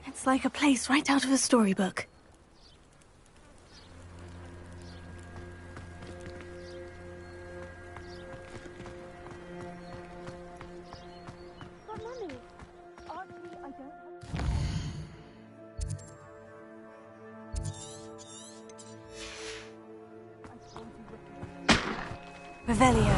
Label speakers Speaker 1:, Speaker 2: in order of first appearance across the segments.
Speaker 1: It's like a place right out of a storybook. Revelio.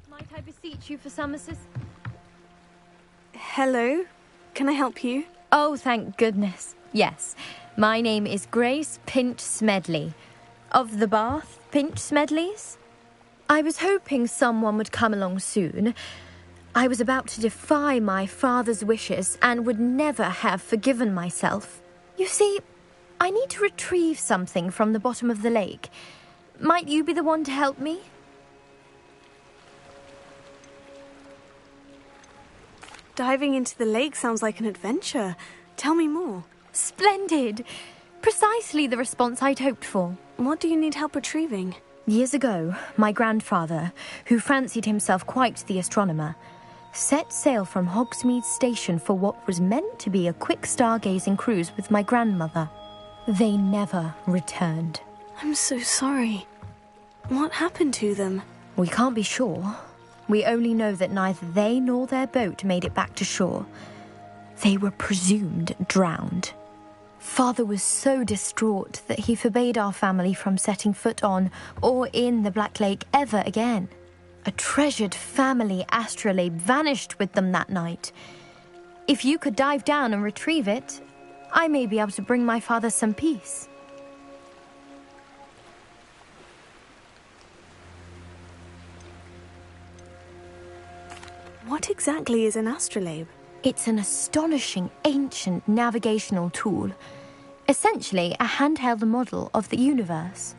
Speaker 2: Might I beseech you for some assistance?
Speaker 1: Hello? Can I help you?
Speaker 2: Oh, thank goodness. Yes. My name is Grace Pinch Smedley. Of the Bath Pinch Smedleys? I was hoping someone would come along soon. I was about to defy my father's wishes and would never have forgiven myself. You see, I need to retrieve something from the bottom of the lake. Might you be the one to help me?
Speaker 1: Diving into the lake sounds like an adventure. Tell me more.
Speaker 2: Splendid! Precisely the response I'd hoped for.
Speaker 1: What do you need help retrieving?
Speaker 2: Years ago, my grandfather, who fancied himself quite the astronomer, set sail from Hogsmeade Station for what was meant to be a quick stargazing cruise with my grandmother. They never returned.
Speaker 1: I'm so sorry. What happened to them?
Speaker 2: We can't be sure. We only know that neither they nor their boat made it back to shore. They were presumed drowned. Father was so distraught that he forbade our family from setting foot on or in the Black Lake ever again. A treasured family astrolabe vanished with them that night. If you could dive down and retrieve it, I may be able to bring my father some peace.
Speaker 1: What exactly is an astrolabe?
Speaker 2: It's an astonishing ancient navigational tool, essentially a handheld model of the universe.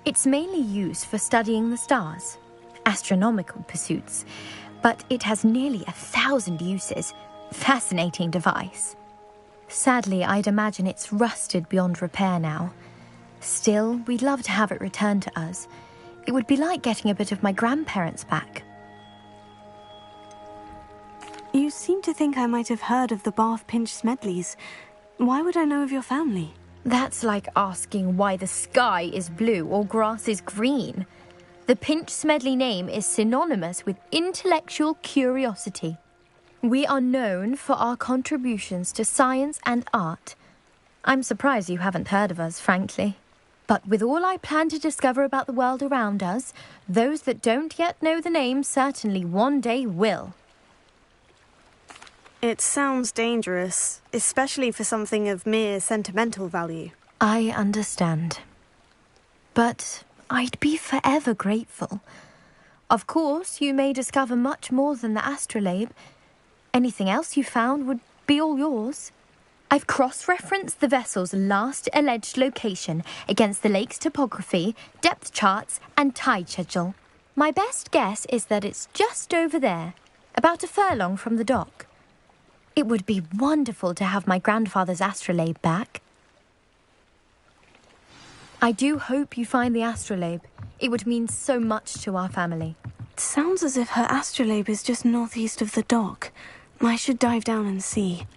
Speaker 2: It's mainly used for studying the stars, astronomical pursuits, but it has nearly 1,000 uses. Fascinating device. Sadly, I'd imagine it's rusted beyond repair now. Still, we'd love to have it returned to us. It would be like getting a bit of my grandparents back.
Speaker 1: You seem to think I might have heard of the Bath Pinch Smedleys. Why would I know of your family?
Speaker 2: That's like asking why the sky is blue or grass is green. The Pinch Smedley name is synonymous with intellectual curiosity. We are known for our contributions to science and art. I'm surprised you haven't heard of us, frankly. But with all I plan to discover about the world around us, those that don't yet know the name certainly one day will.
Speaker 1: It sounds dangerous, especially for something of mere sentimental value.
Speaker 2: I understand. But I'd be forever grateful. Of course, you may discover much more than the astrolabe. Anything else you found would be all yours. I've cross-referenced the vessel's last alleged location against the lake's topography, depth charts, and tide schedule. My best guess is that it's just over there, about a furlong from the dock. It would be wonderful to have my grandfather's astrolabe back. I do hope you find the astrolabe. It would mean so much to our family.
Speaker 1: It sounds as if her astrolabe is just northeast of the dock. I should dive down and see.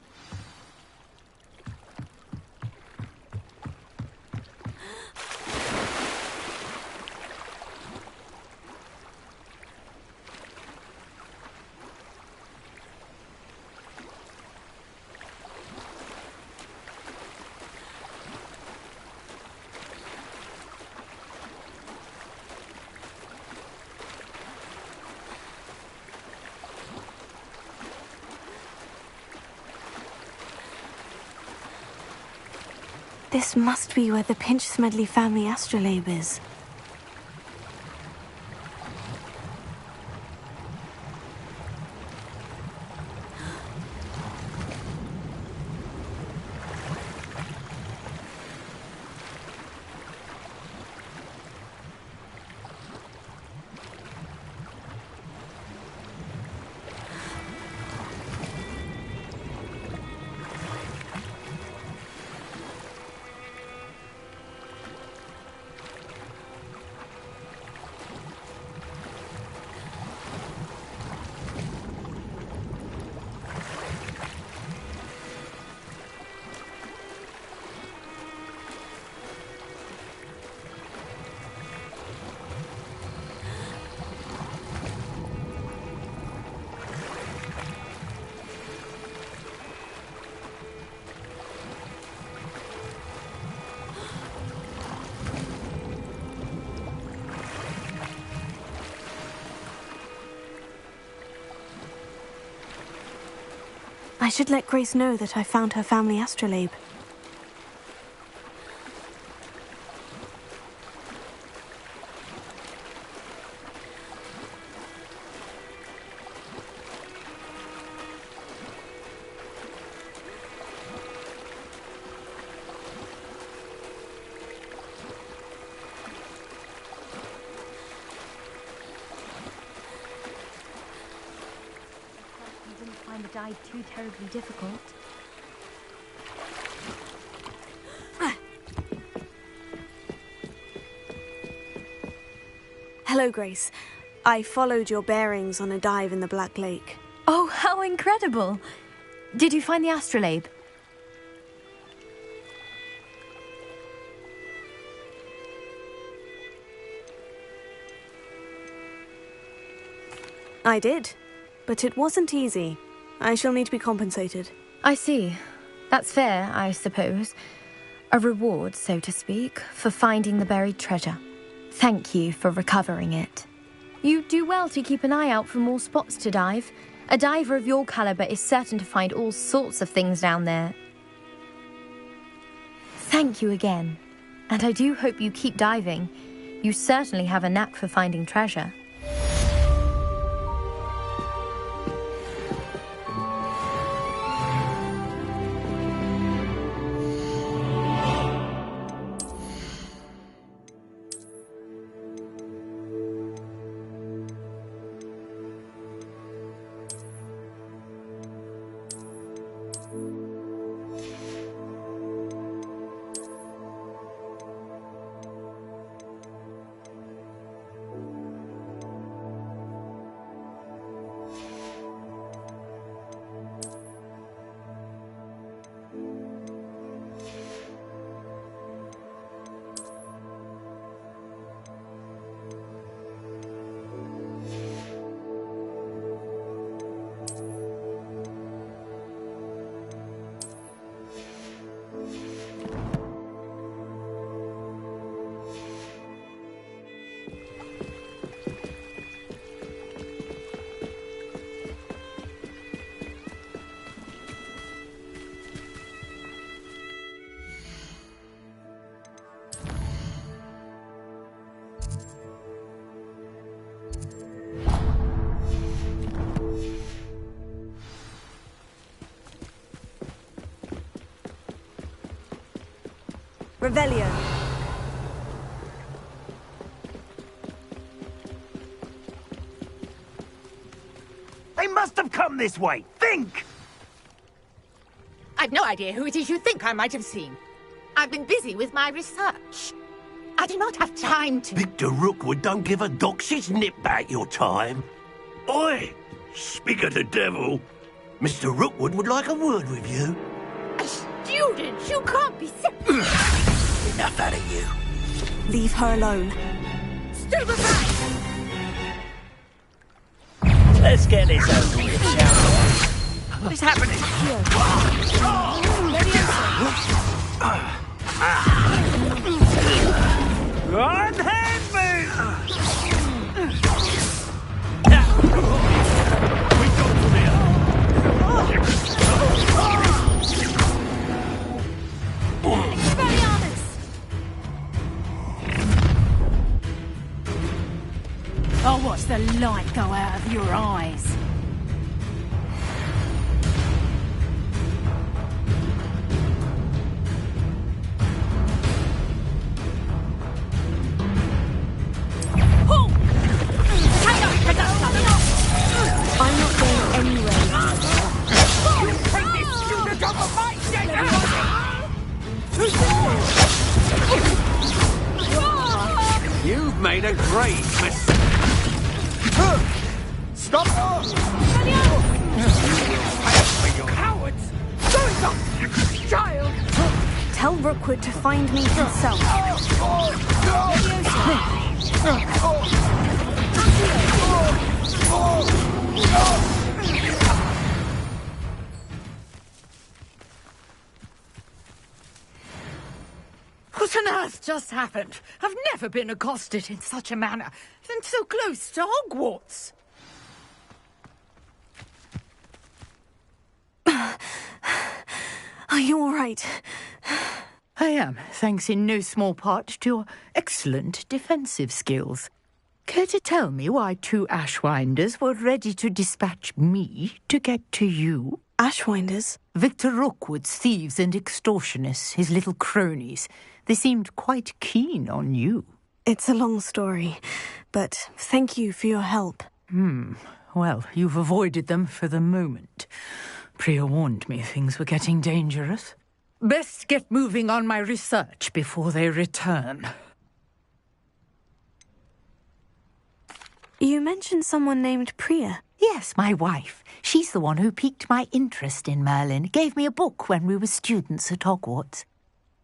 Speaker 1: This must be where the Pinch Smedley family astrolabe is. I should let Grace know that I found her family astrolabe.
Speaker 2: The dive too terribly difficult.
Speaker 1: Hello, Grace. I followed your bearings on a dive in the Black Lake.
Speaker 2: Oh, how incredible! Did you find the astrolabe?
Speaker 1: I did, but it wasn't easy. I shall need to be compensated.
Speaker 2: I see. That's fair, I suppose. A reward, so to speak, for finding the buried treasure. Thank you for recovering it. You do well to keep an eye out for more spots to dive. A diver of your caliber is certain to find all sorts of things down there. Thank you again. And I do hope you keep diving. You certainly have a knack for finding treasure.
Speaker 1: Revelio.
Speaker 3: They must have come this way. Think!
Speaker 4: I've no idea who it is you think I might have seen. I've been busy with my research. I do not have time to...
Speaker 3: Victor Rookwood don't give a doxy's nip back your time. Oi! Speak of the devil. Mr. Rookwood would like a word with you.
Speaker 4: A student? You can't be sick.
Speaker 3: Enough out of you.
Speaker 1: Leave her alone.
Speaker 4: Stupefy!
Speaker 3: Let's get this over with, shall we?
Speaker 4: What is happening?
Speaker 3: Unhand me! We got
Speaker 5: I'll watch the light go out of your eyes.
Speaker 1: I'm not going anywhere.
Speaker 4: Take this student off of my
Speaker 3: You've made a great mistake. Stop!
Speaker 4: cowards! Going up, child!
Speaker 1: Tell Rookwood to find me himself.
Speaker 4: What on earth just happened? I've never been accosted in such a manner, and so close to Hogwarts.
Speaker 1: Are you all right?
Speaker 6: I am, thanks in no small part to your excellent defensive skills. Care to tell me why 2 Ashwinders were ready to dispatch me to get to you?
Speaker 1: Ashwinders?
Speaker 6: Victor Rookwood's thieves and extortionists, his little cronies. They seemed quite keen on you.
Speaker 1: It's a long story, but thank you for your help.
Speaker 6: Well, you've avoided them for the moment. Priya warned me things were getting dangerous. Best get moving on my research before they return.
Speaker 1: You mentioned someone named Priya.
Speaker 6: Yes, my wife. She's the one who piqued my interest in Merlin. Gave me a book when we were students at Hogwarts.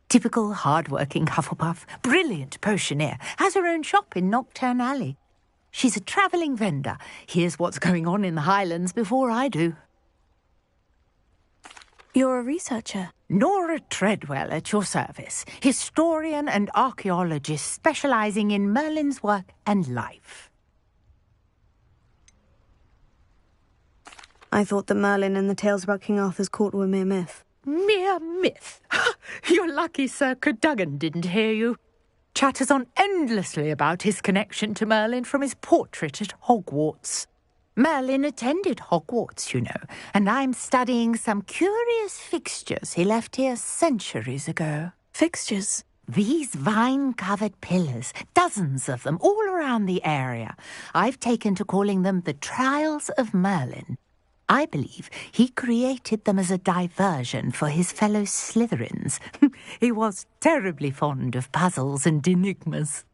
Speaker 6: Typical hard-working Hufflepuff, brilliant potioneer, has her own shop in Knockturn Alley. She's a travelling vendor. Hears what's going on in the Highlands before I do.
Speaker 1: You're a researcher.
Speaker 6: Nora Treadwell at your service, historian and archaeologist specialising in Merlin's work and life.
Speaker 1: I thought that Merlin and the tales about King Arthur's court were mere myth.
Speaker 6: Mere myth? You're lucky Sir Cadogan didn't hear you. Chatters on endlessly about his connection to Merlin from his portrait at Hogwarts. Merlin attended Hogwarts, you know, and I'm studying some curious fixtures he left here centuries ago.
Speaker 1: Fixtures?
Speaker 6: These vine-covered pillars, dozens of them, all around the area. I've taken to calling them the Trials of Merlin. I believe he created them as a diversion for his fellow Slytherins. He was terribly fond of puzzles and enigmas.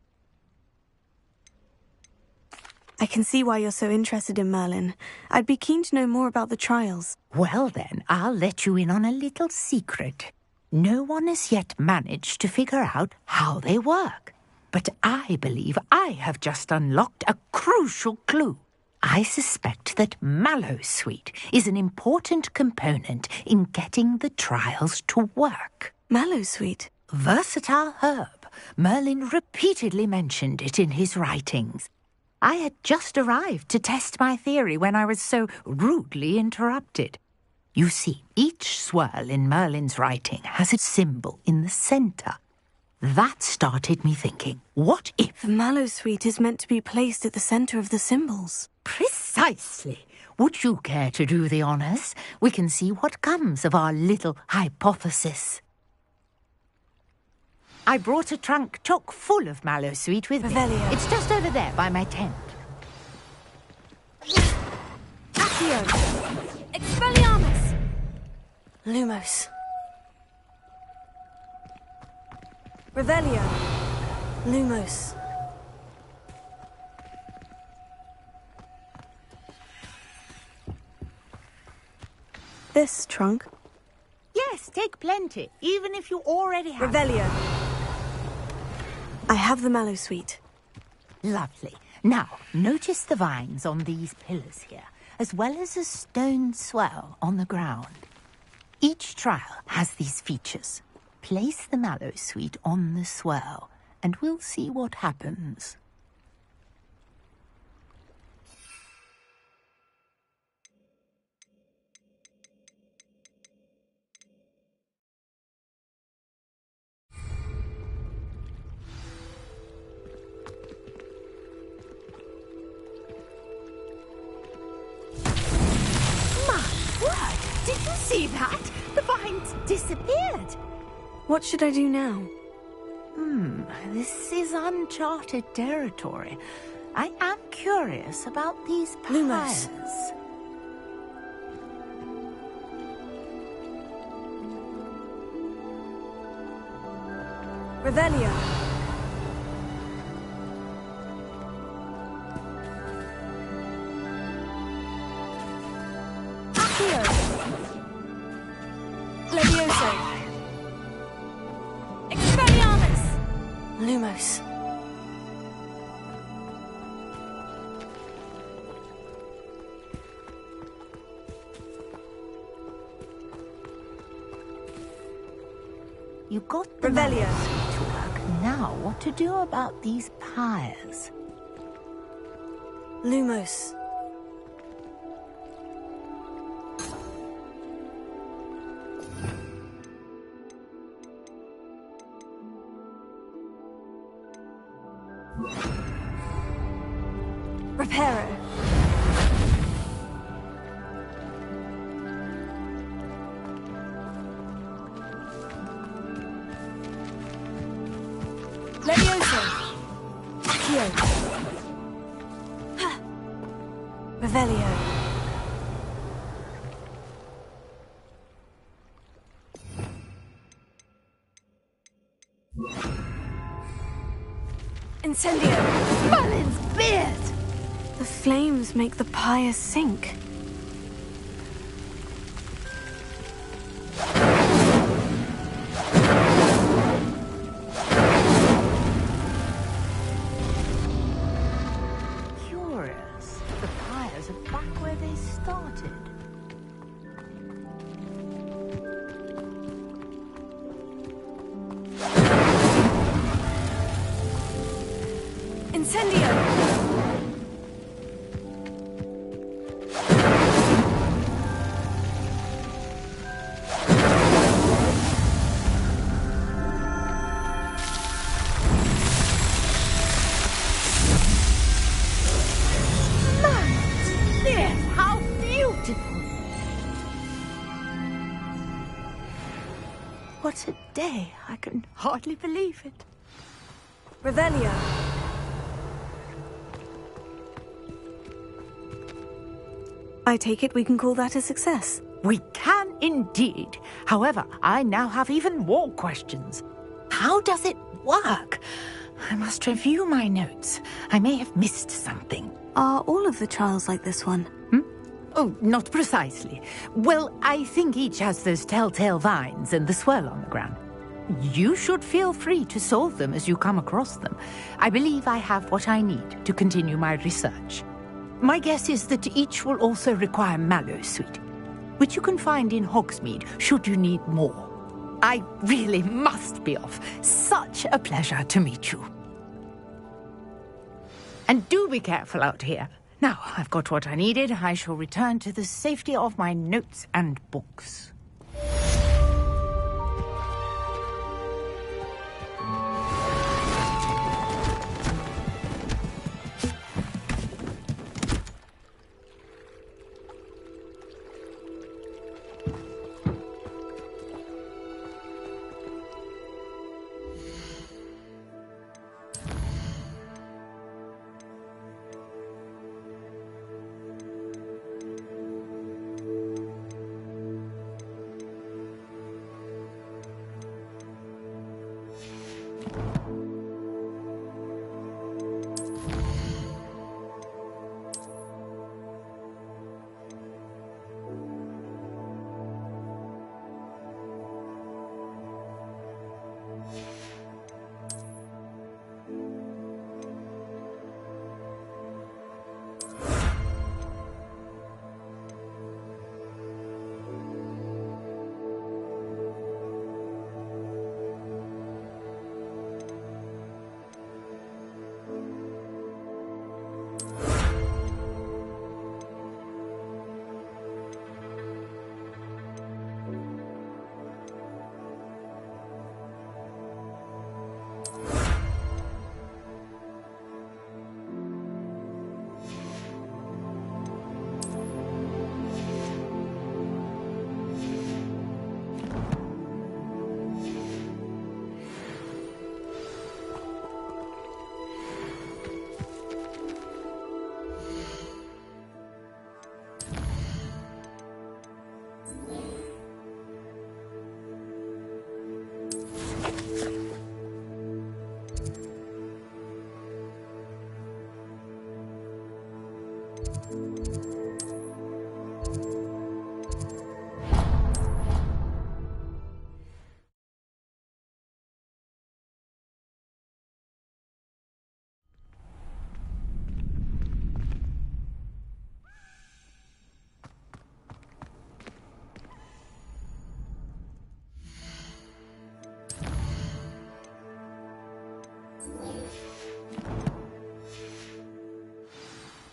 Speaker 1: I can see why you're so interested in Merlin. I'd be keen to know more about the trials.
Speaker 6: Well then, I'll let you in on a little secret. No one has yet managed to figure out how they work. But I believe I have just unlocked a crucial clue. I suspect that Mallowsweet is an important component in getting the trials to work.
Speaker 1: Mallowsweet?
Speaker 6: Versatile herb. Merlin repeatedly mentioned it in his writings. I had just arrived to test my theory when I was so rudely interrupted. You see, each swirl in Merlin's writing has a symbol in the centre. That started me thinking, what if...
Speaker 1: The Mallowsweet is meant to be placed at the centre of the symbols.
Speaker 6: Precisely. Would you care to do the honours? We can see what comes of our little hypothesis. I brought a trunk chock full of Mallowsweet with me.
Speaker 1: Revelio.
Speaker 6: It's just over there by my tent.
Speaker 1: Accio!
Speaker 2: Expelliarmus!
Speaker 1: Lumos. Revelio. Lumos. This trunk?
Speaker 6: Yes, take plenty, even if you already have...
Speaker 1: Revelio. I have the Mallowsweet.
Speaker 6: Lovely. Now, notice the vines on these pillars here, as well as a stone swell on the ground. Each trial has these features. Place the Mallowsweet on the swell, and we'll see what happens.
Speaker 4: Did you see that? The vines disappeared.
Speaker 1: What should I do now?
Speaker 6: This is uncharted territory. I am curious about these
Speaker 1: Lumos.
Speaker 6: piles.
Speaker 1: Revelio. Accio. Levioso.
Speaker 2: Expelliarmus!
Speaker 1: Lumos.
Speaker 6: You got the
Speaker 1: Revelio.
Speaker 6: Mallowsweet to work. Now, what to do about these pyres?
Speaker 1: Lumos. Reparo. Levioso. Accio. Revelio. Incendio.
Speaker 6: Merlin's beard!
Speaker 1: The flames make the pyre sink.
Speaker 6: Curious. The pyres are back where they started.
Speaker 1: Incendio.
Speaker 6: How beautiful! What a day! I can hardly believe it.
Speaker 1: Revelio. I take it we can call that a success.
Speaker 6: We can indeed. However, I now have even more questions. How does it work? I must review my notes. I may have missed something.
Speaker 1: Are all of the trials like this one?
Speaker 6: Oh, not precisely. Well, I think each has those telltale vines and the swirl on the ground. You should feel free to solve them as you come across them. I believe I have what I need to continue my research. My guess is that each will also require mallow sweet, which you can find in Hogsmeade should you need more. I really must be off. Such a pleasure to meet you. And do be careful out here. Now, I've got what I needed. I shall return to the safety of my notes and books.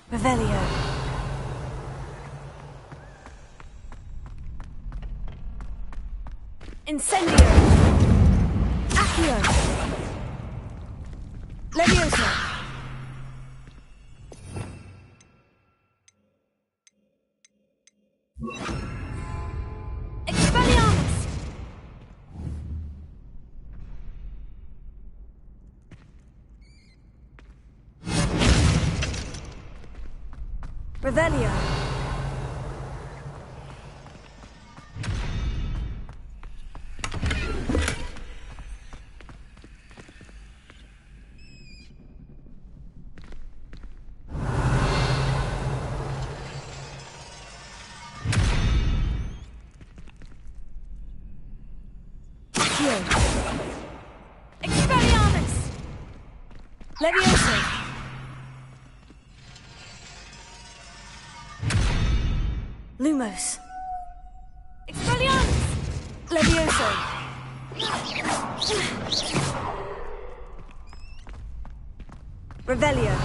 Speaker 1: Revelio. Incendio. Accio. Levioso. Revelio.
Speaker 5: Expelliarmus!
Speaker 1: Levioso. Lumos.
Speaker 5: Expelliarmus!
Speaker 1: Levioso. Revelio.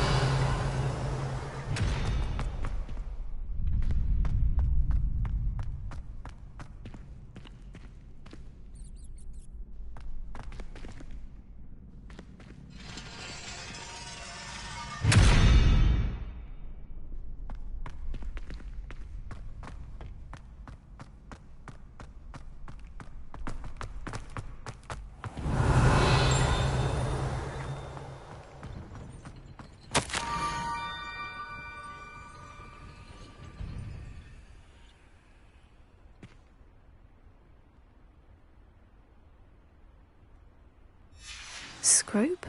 Speaker 1: Scrope?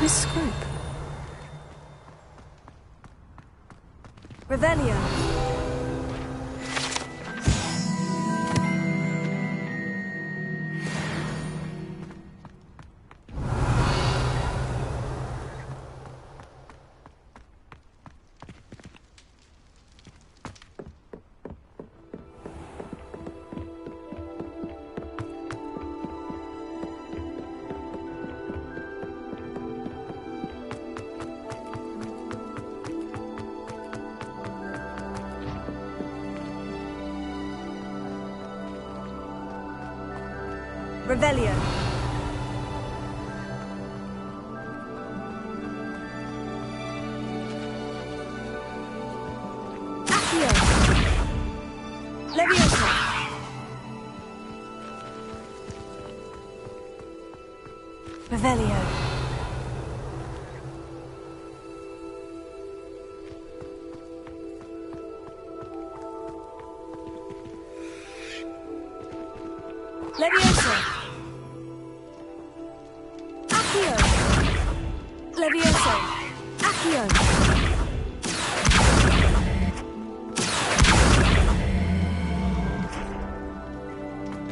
Speaker 1: Miss Scrope. Revelio. Revelio. Accio. Levioso. Revelio. Levioso. Accio. Levioso. Accio.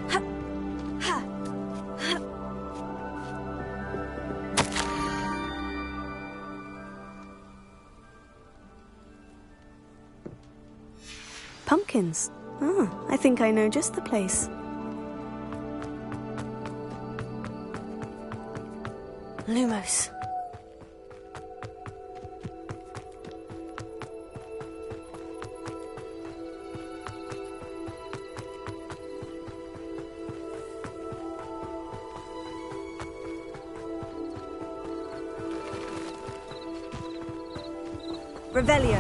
Speaker 1: Ha. Ha. Ha. Pumpkins. Ah, I think I know just the place. Lumos. Revelio.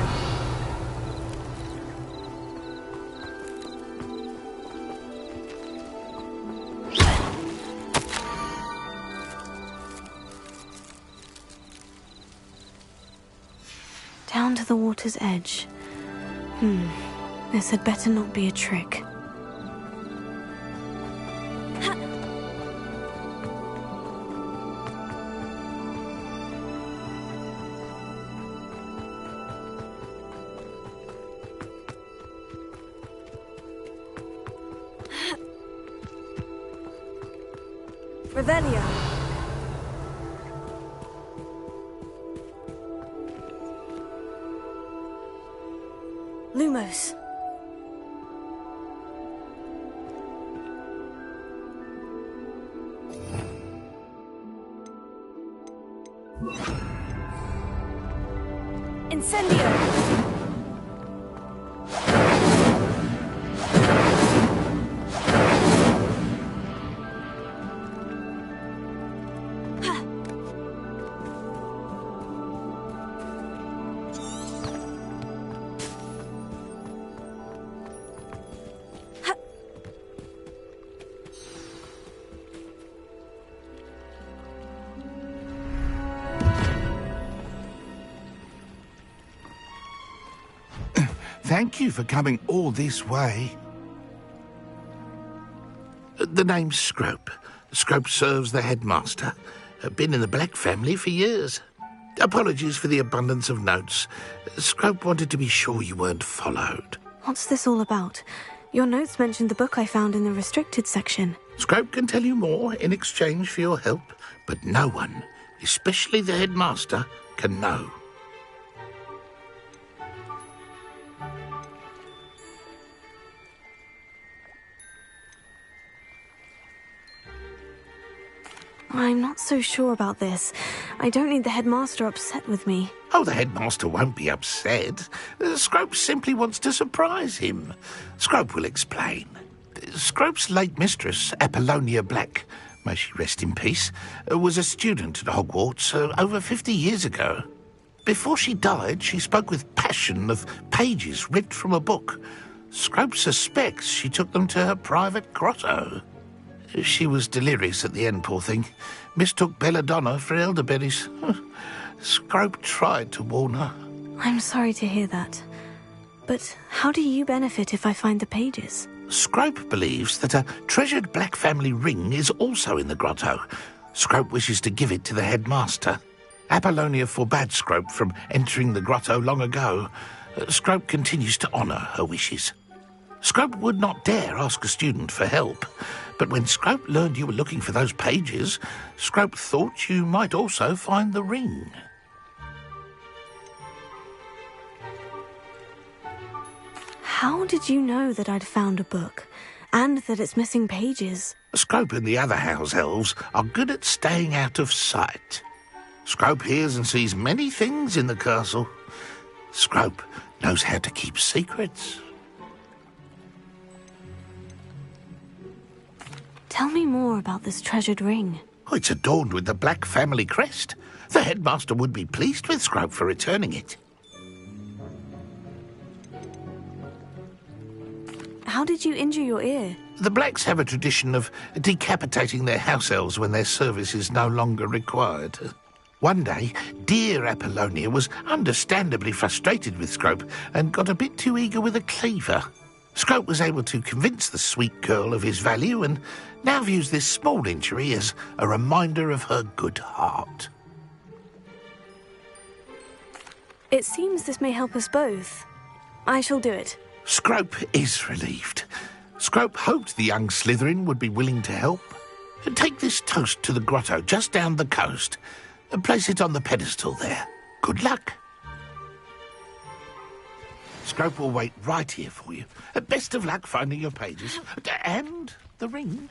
Speaker 1: Down to the water's edge. This had better not be a trick. Revelio. Lumos. Incendio.
Speaker 7: Thank you for coming all this way. The name's Scrope. Scrope serves the headmaster. Been in the Black family for years. Apologies for the abundance of notes. Scrope wanted to be sure you weren't followed.
Speaker 1: What's this all about? Your notes mentioned the book I found in the restricted section.
Speaker 7: Scrope can tell you more in exchange for your help, but no one, especially the headmaster, can know.
Speaker 1: I'm not so sure about this. I don't need the headmaster upset with me.
Speaker 7: Oh, the headmaster won't be upset. Scrope simply wants to surprise him. Scrope will explain. Scrope's late mistress, Apollonia Black, may she rest in peace, was a student at Hogwarts over 50 years ago. Before she died, she spoke with passion of pages ripped from a book. Scrope suspects she took them to her private grotto. She was delirious at the end, poor thing. Mistook belladonna for elderberries. Scrope tried to warn her.
Speaker 1: I'm sorry to hear that. But how do you benefit if I find the pages?
Speaker 7: Scrope believes that a treasured Black family ring is also in the grotto. Scrope wishes to give it to the headmaster. Apollonia forbade Scrope from entering the grotto long ago. Scrope continues to honour her wishes. Scrope would not dare ask a student for help, but when Scrope learned you were looking for those pages, Scrope thought you might also find the ring.
Speaker 1: How did you know that I'd found a book, and that it's missing pages?
Speaker 7: Scrope and the other house elves are good at staying out of sight. Scrope hears and sees many things in the castle. Scrope knows how to keep secrets.
Speaker 1: Tell me more about this treasured ring.
Speaker 7: Oh, it's adorned with the Black family crest. The headmaster would be pleased with Scrope for returning it.
Speaker 1: How did you injure your ear?
Speaker 7: The Blacks have a tradition of decapitating their house elves when their service is no longer required. One day, dear Apollonia was understandably frustrated with Scrope and got a bit too eager with a cleaver. Scrope was able to convince the sweet girl of his value and now views this small injury as a reminder of her good heart.
Speaker 1: It seems this may help us both. I shall do it.
Speaker 7: Scrope is relieved. Scrope hoped the young Slytherin would be willing to help. Take this toast to the grotto just down the coast and place it on the pedestal there. Good luck. Scrope will wait right here for you. Best of luck finding your pages. And the ring.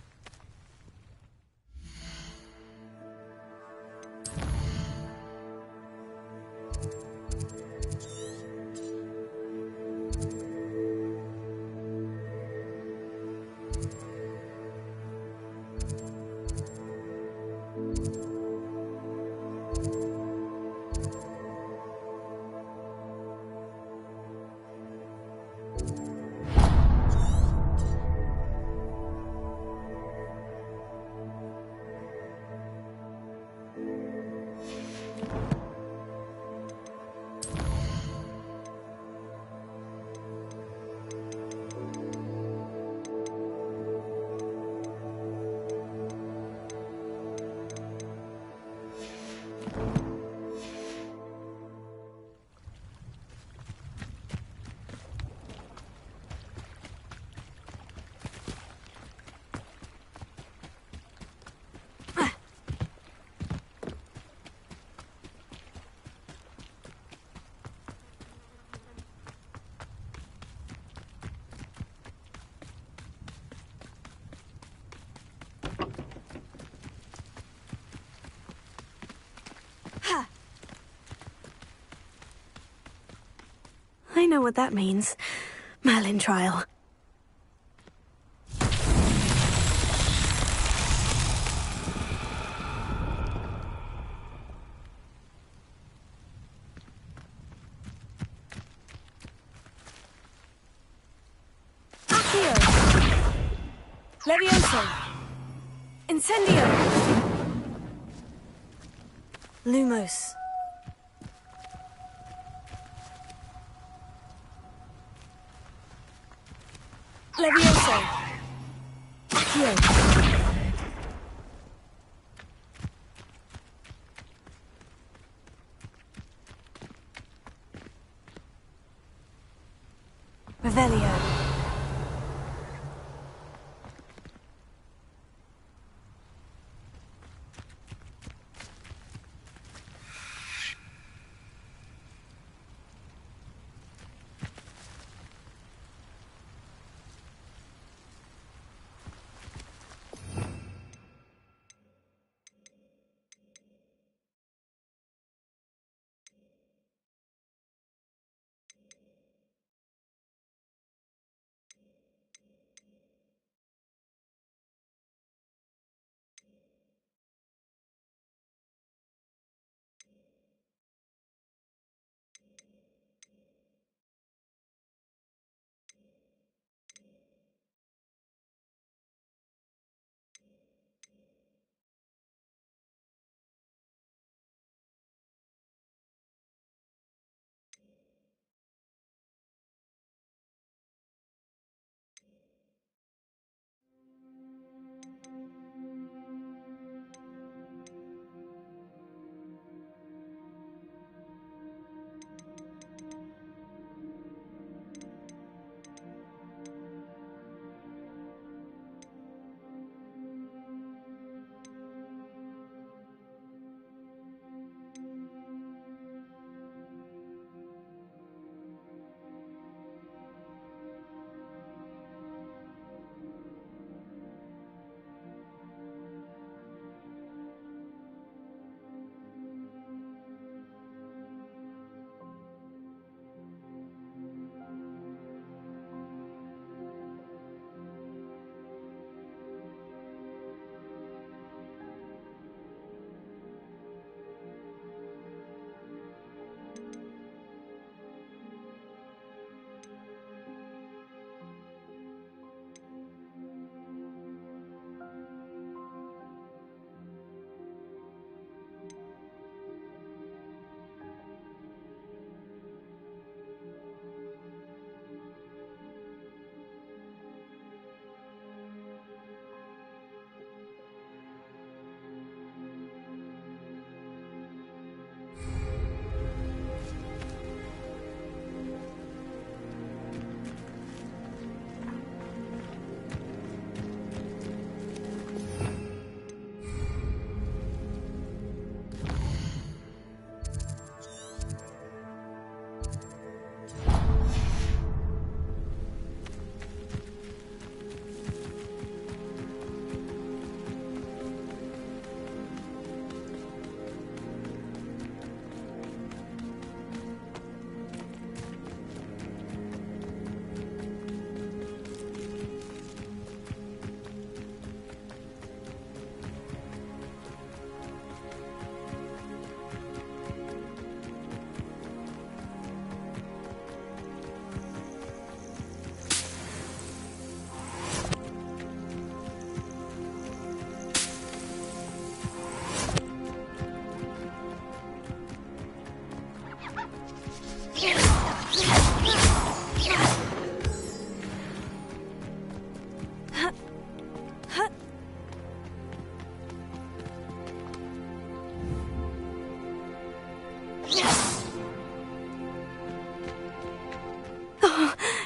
Speaker 1: I know what that means. Merlin trial. Accio! Levioso! Incendio! Lumos. Levioso. Accio. Revelio.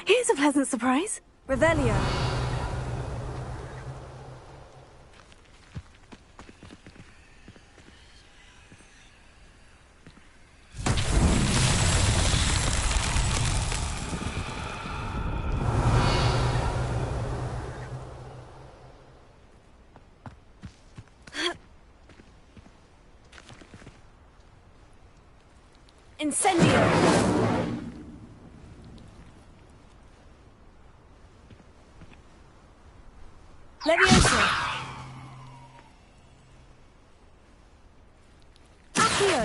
Speaker 1: Here's a pleasant surprise. Revelio. Incendio. Levioso. Accio.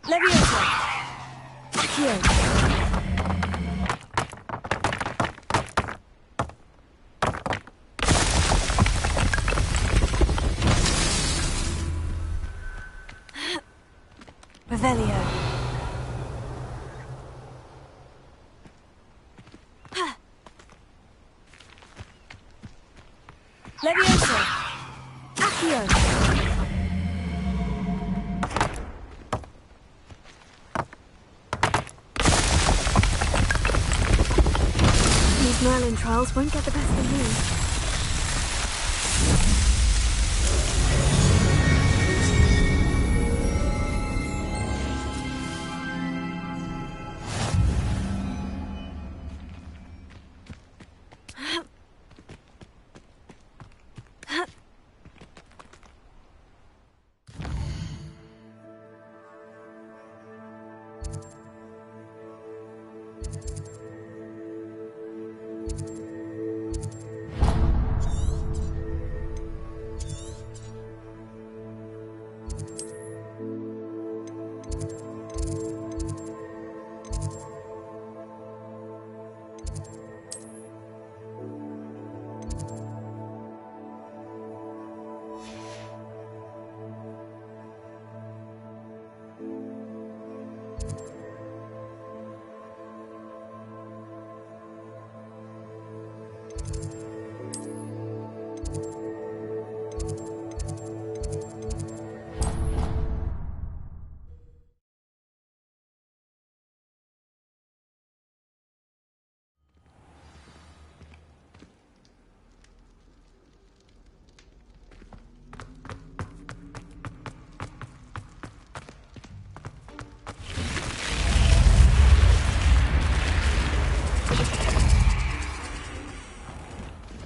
Speaker 1: Levioso. Accio. Revelio. Levioso. Accio. These Merlin trials won't get the best of me.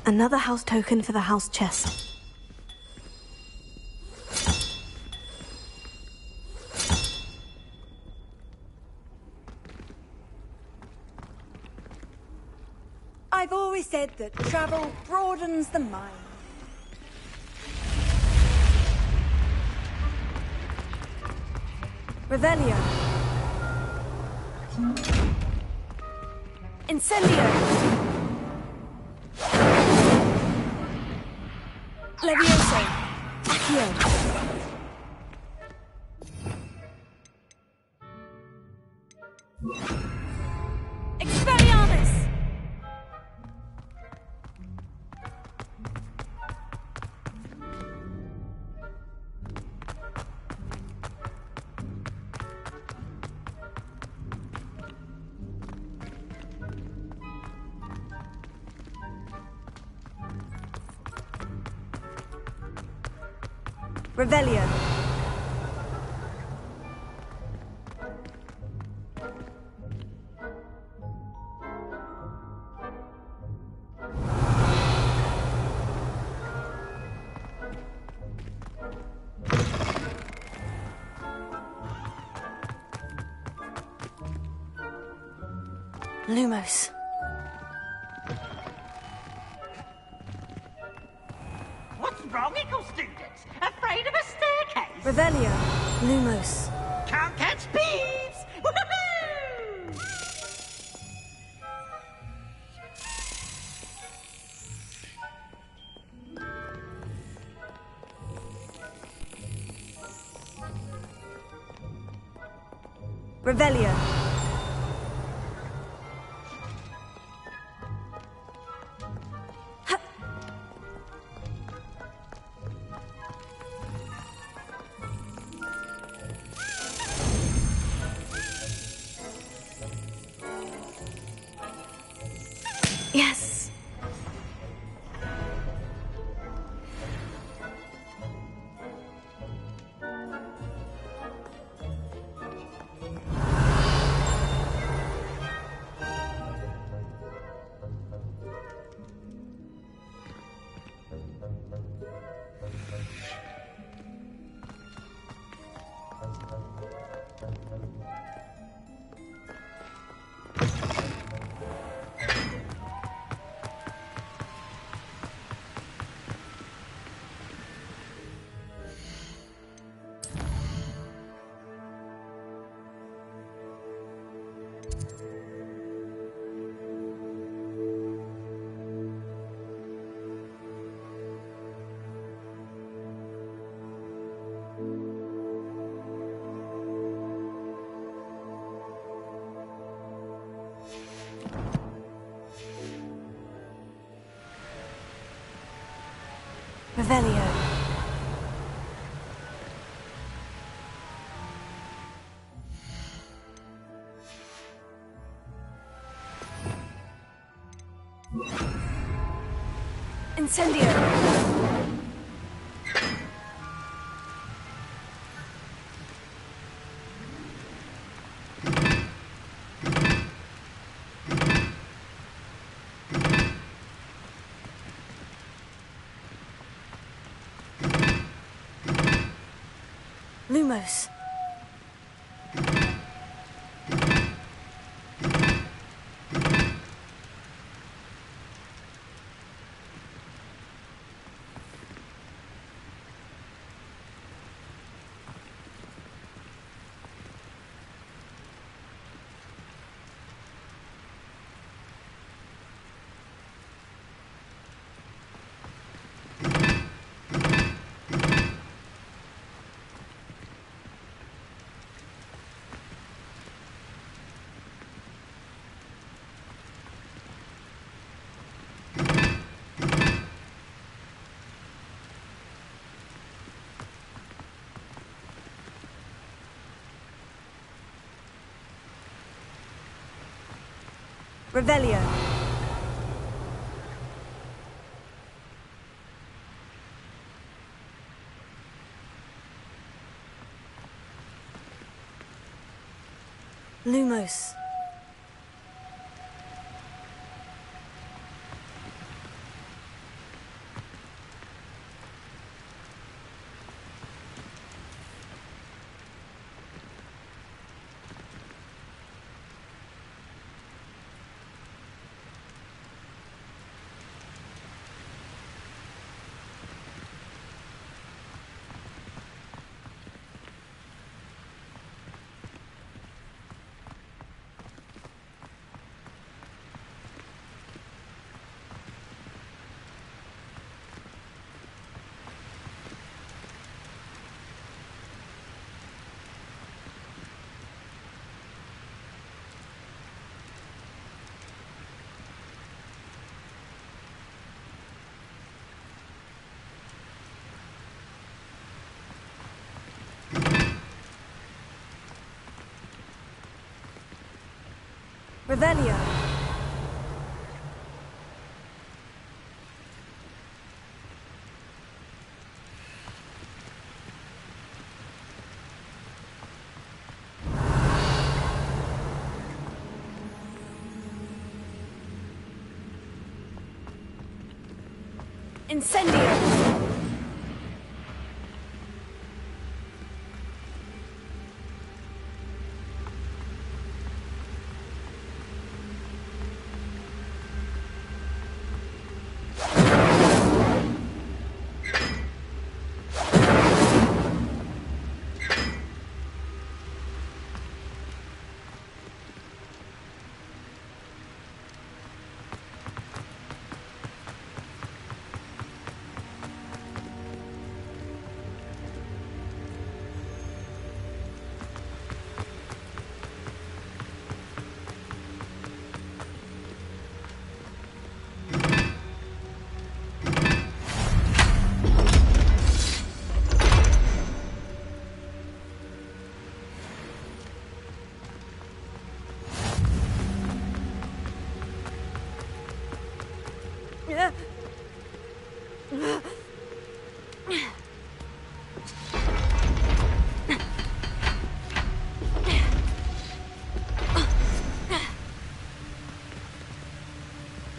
Speaker 1: Another house token for the house chest.
Speaker 8: I've always said that travel broadens the mind.
Speaker 1: Revelio. Incendio. Levioso. Accio. Expelliarmus. Revelio. Lumos.
Speaker 9: What's wrong, equal students? Afraid of a staircase?
Speaker 1: Revelio. Lumos.
Speaker 9: Can't catch bees! Woohoo!
Speaker 1: Revelio. Yes. Revelio. Incendio. Lumos. Revelio. Lumos. Revelio. Incendio.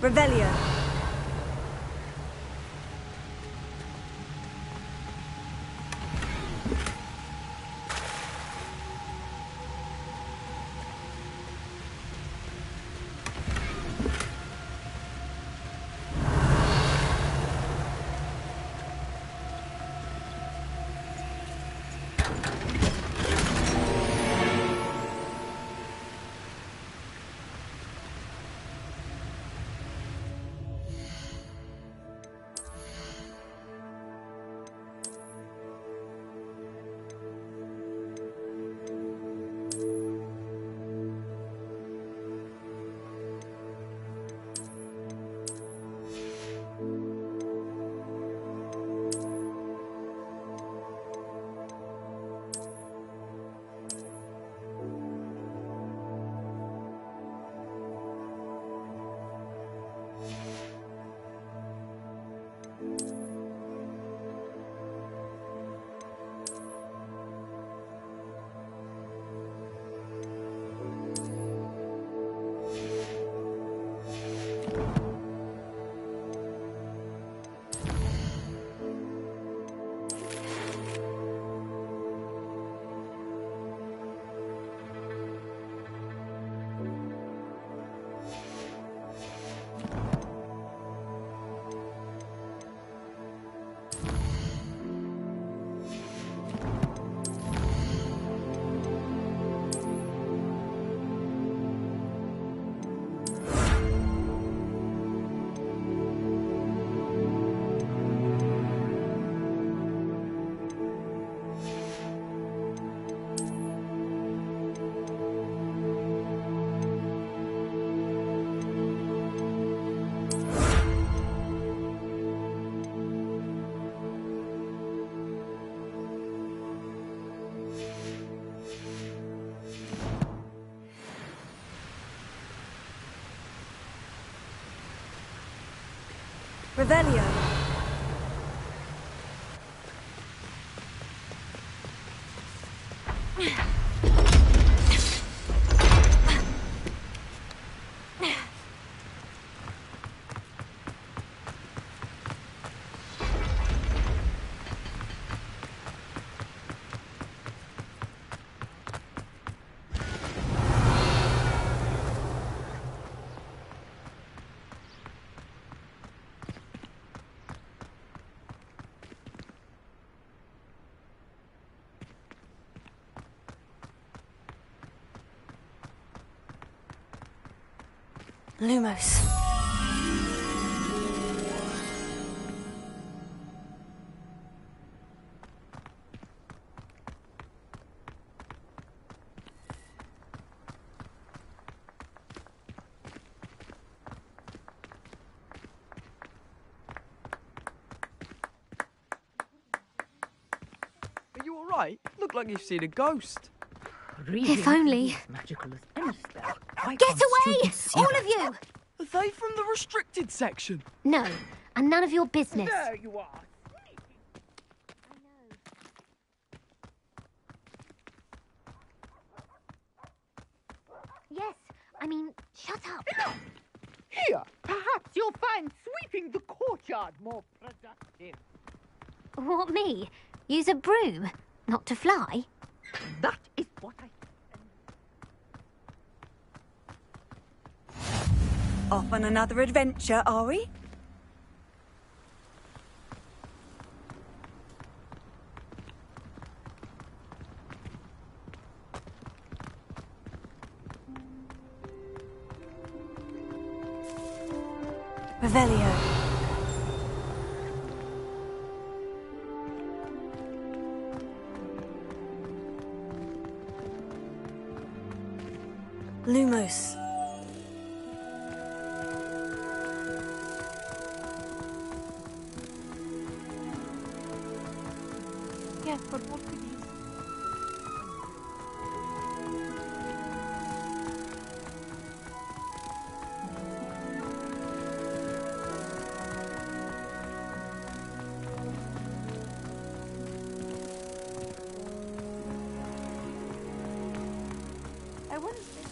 Speaker 1: Revelio.
Speaker 8: Revelio.
Speaker 1: Lumos.
Speaker 10: Are you all right? Look like you've seen a ghost.
Speaker 2: If only.
Speaker 6: Magical as any spell.
Speaker 2: Get away! All of you!
Speaker 10: Are they from the restricted section?
Speaker 2: No, and none of your business.
Speaker 9: There you are.
Speaker 2: Yes, I mean, shut up.
Speaker 9: Here, perhaps you'll find sweeping the courtyard more productive.
Speaker 2: What, me? Use a broom? Not to fly?
Speaker 9: That is what I...
Speaker 8: Off on another adventure, are we?
Speaker 1: Revelio. Lumos.
Speaker 9: Yes, but what could you... I wouldn't say...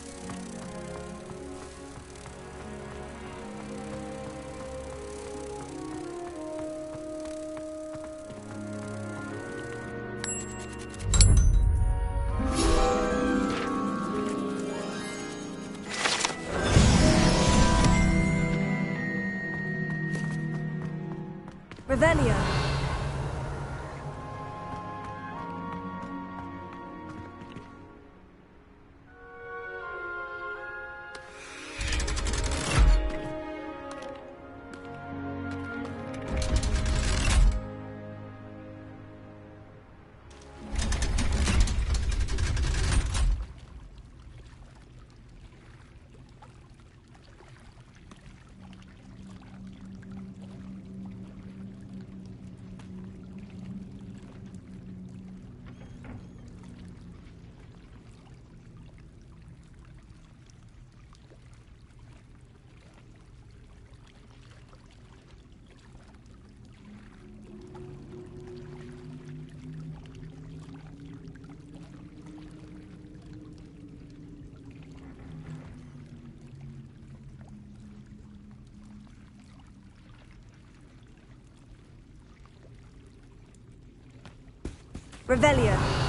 Speaker 8: Revelio. Revelio.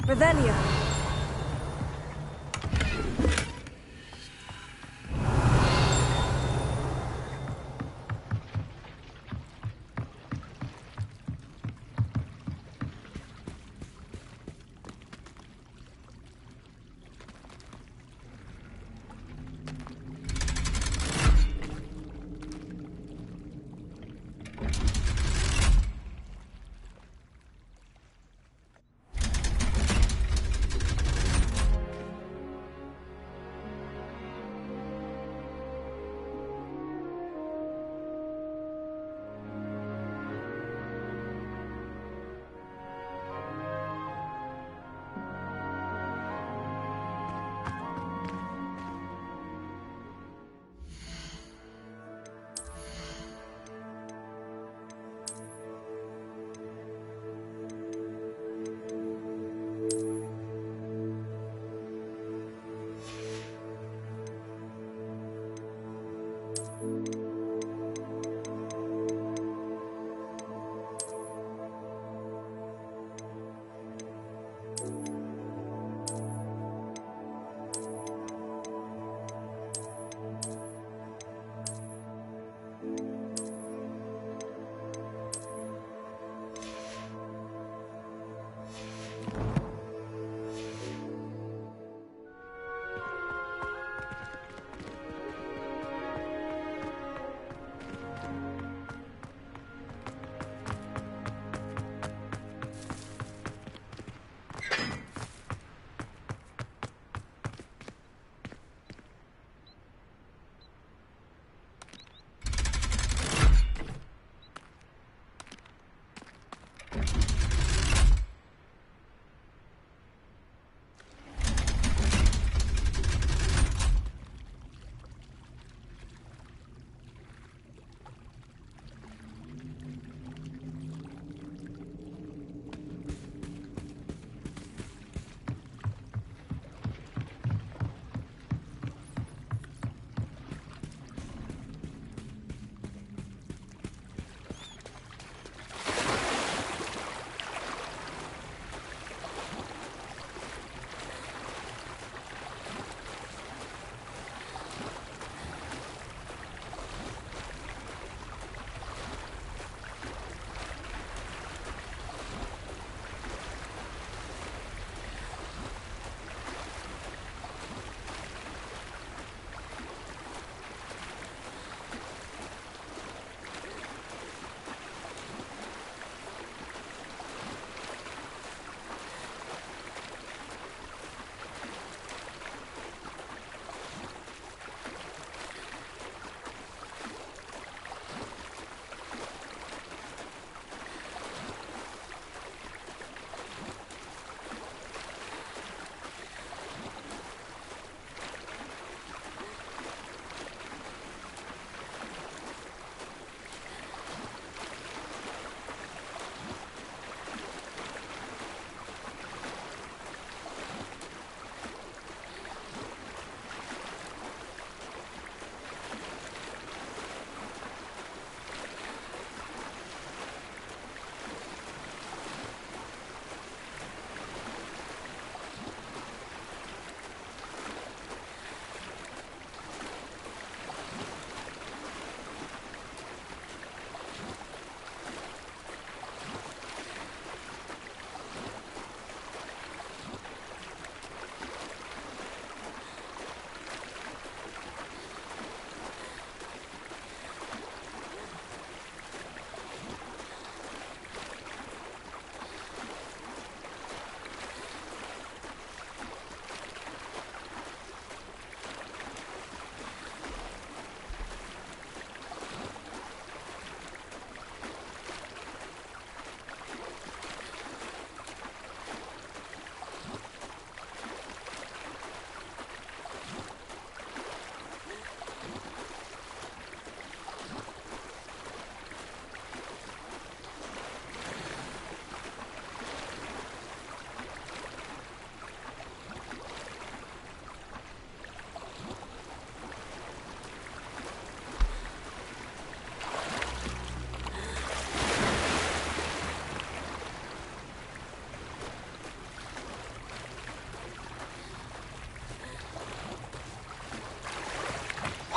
Speaker 8: Revelio.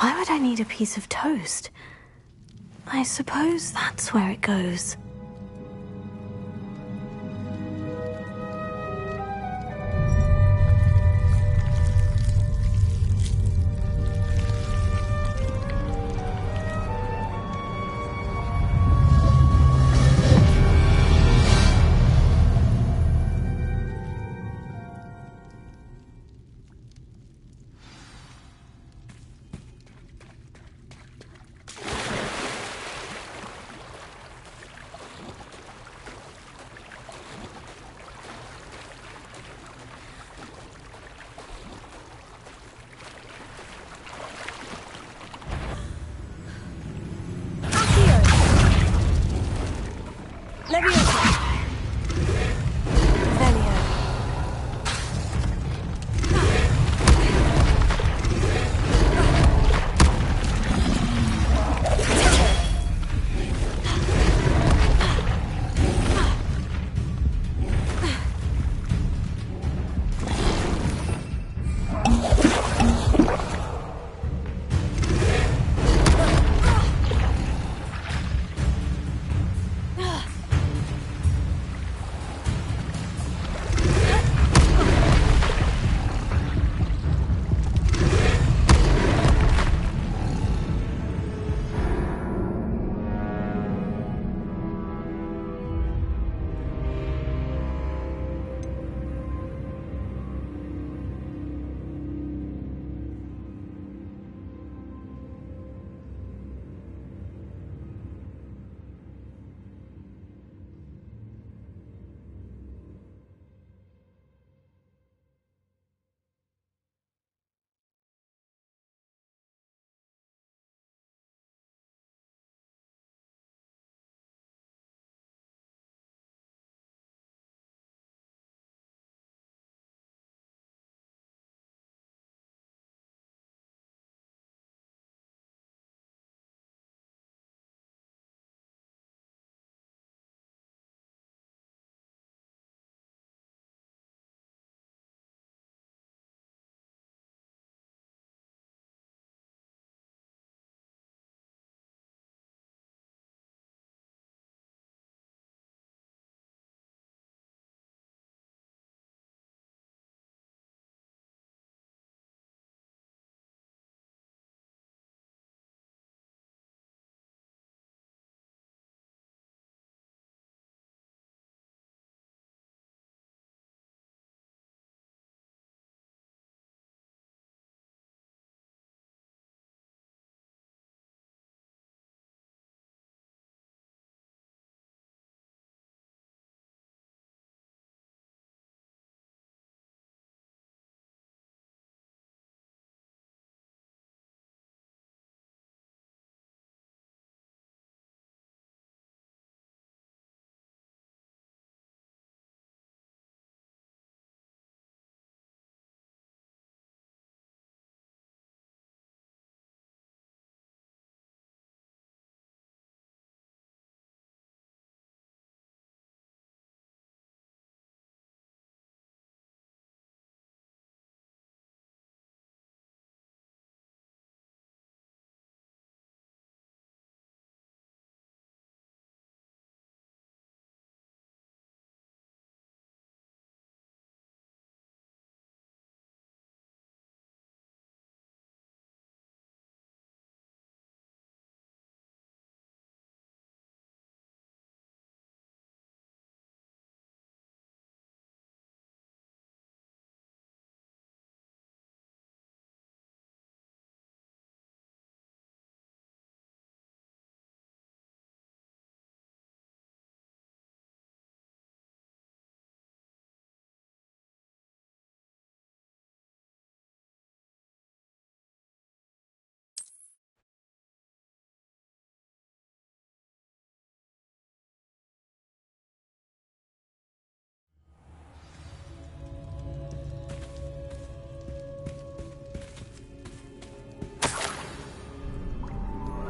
Speaker 1: Why would I need a piece of toast? I suppose that's where it goes.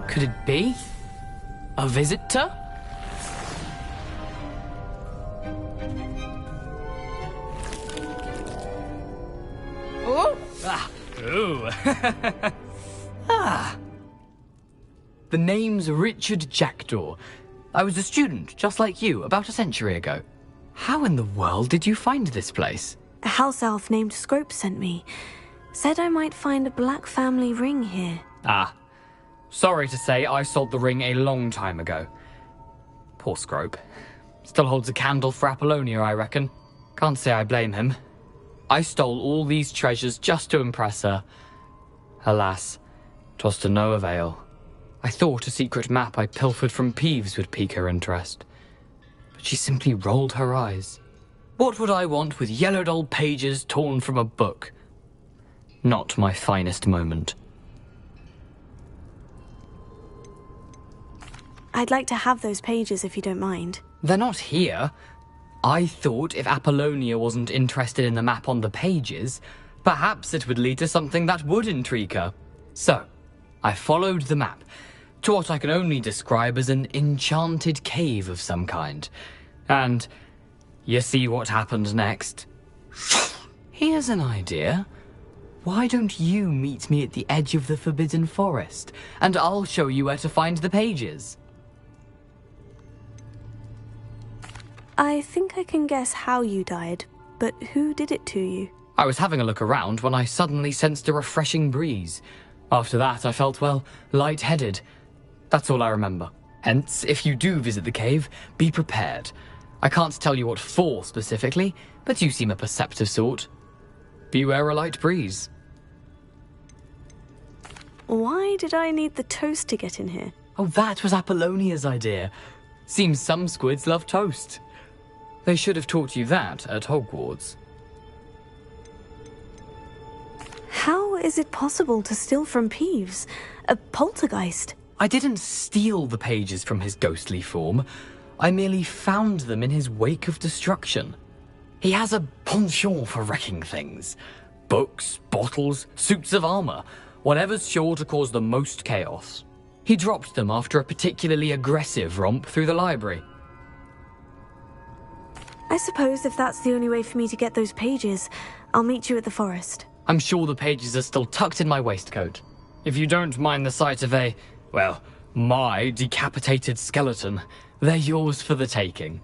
Speaker 11: Could it be? A visitor?
Speaker 12: Oh!
Speaker 11: Ah. Ooh. Ah! The name's Richard Jackdaw. I was a student, just like you, about a century ago. How in the world did you find this place?
Speaker 1: A house elf named Scrope sent me. Said I might find a black family ring here.
Speaker 11: Ah. Sorry to say, I sold the ring a long time ago. Poor Scrope. Still holds a candle for Apollonia, I reckon. Can't say I blame him. I stole all these treasures just to impress her. Alas, 'twas to no avail. I thought a secret map I pilfered from Peeves would pique her interest. But she simply rolled her eyes. What would I want with yellowed old pages torn from a book? Not my finest moment.
Speaker 1: I'd like to have those pages if you don't mind.
Speaker 11: They're not here. I thought if Apollonia wasn't interested in the map on the pages, perhaps it would lead to something that would intrigue her. So, I followed the map to what I can only describe as an enchanted cave of some kind. And you see what happened next? Here's an idea. Why don't you meet me at the edge of the Forbidden Forest, and I'll show you where to find the pages?
Speaker 1: I think I can guess how you died, but who did it to you?
Speaker 11: I was having a look around when I suddenly sensed a refreshing breeze. After that, I felt, well, lightheaded. That's all I remember. Hence, if you do visit the cave, be prepared. I can't tell you what for specifically, but you seem a perceptive sort. Beware a light breeze.
Speaker 1: Why did I need the toast to get in here?
Speaker 11: Oh, that was Apollonia's idea. Seems some squids love toast. They should have taught you that at Hogwarts.
Speaker 1: How is it possible to steal from Peeves? A poltergeist?
Speaker 11: I didn't steal the pages from his ghostly form. I merely found them in his wake of destruction. He has a penchant for wrecking things. Books, bottles, suits of armor, whatever's sure to cause the most chaos. He dropped them after a particularly aggressive romp through the library.
Speaker 1: I suppose if that's the only way for me to get those pages, I'll meet you at the forest.
Speaker 11: I'm sure the pages are still tucked in my waistcoat. If you don't mind the sight of a, well, my decapitated skeleton, they're yours for the taking.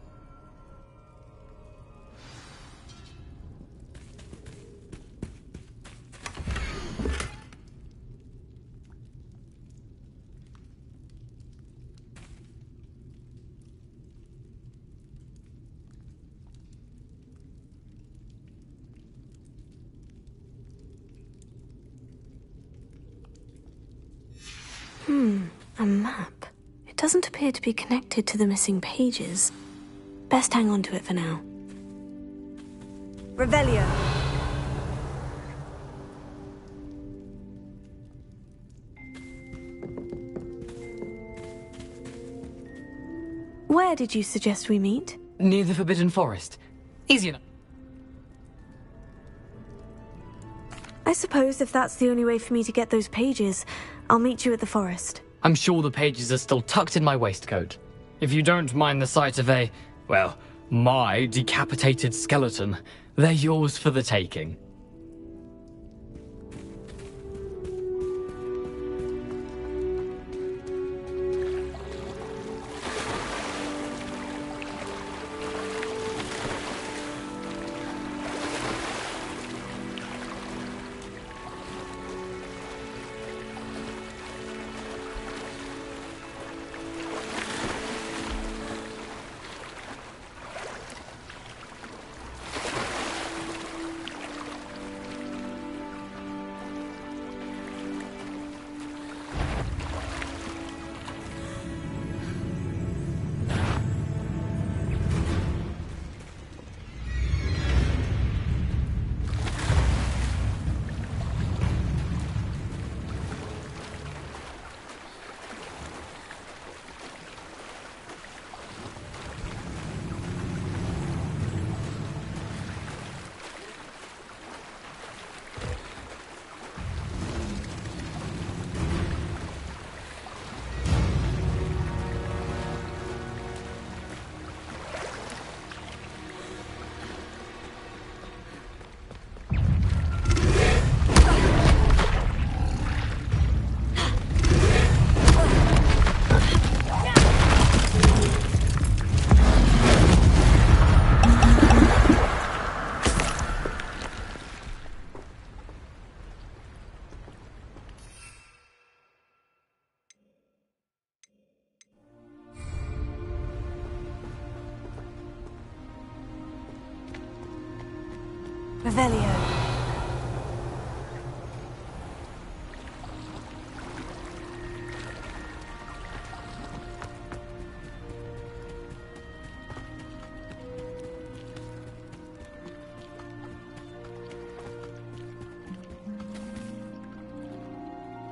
Speaker 1: A map. It doesn't appear to be connected to the missing pages. Best hang on to it for now.
Speaker 8: Revelio.
Speaker 1: Where did you suggest we meet?
Speaker 11: Near the Forbidden Forest. Easy enough.
Speaker 1: I suppose if that's the only way for me to get those pages, I'll meet you at the forest.
Speaker 11: I'm sure the pages are still tucked in my waistcoat. If you don't mind the sight of a, well, my decapitated skeleton, they're yours for the taking.
Speaker 1: Revelio.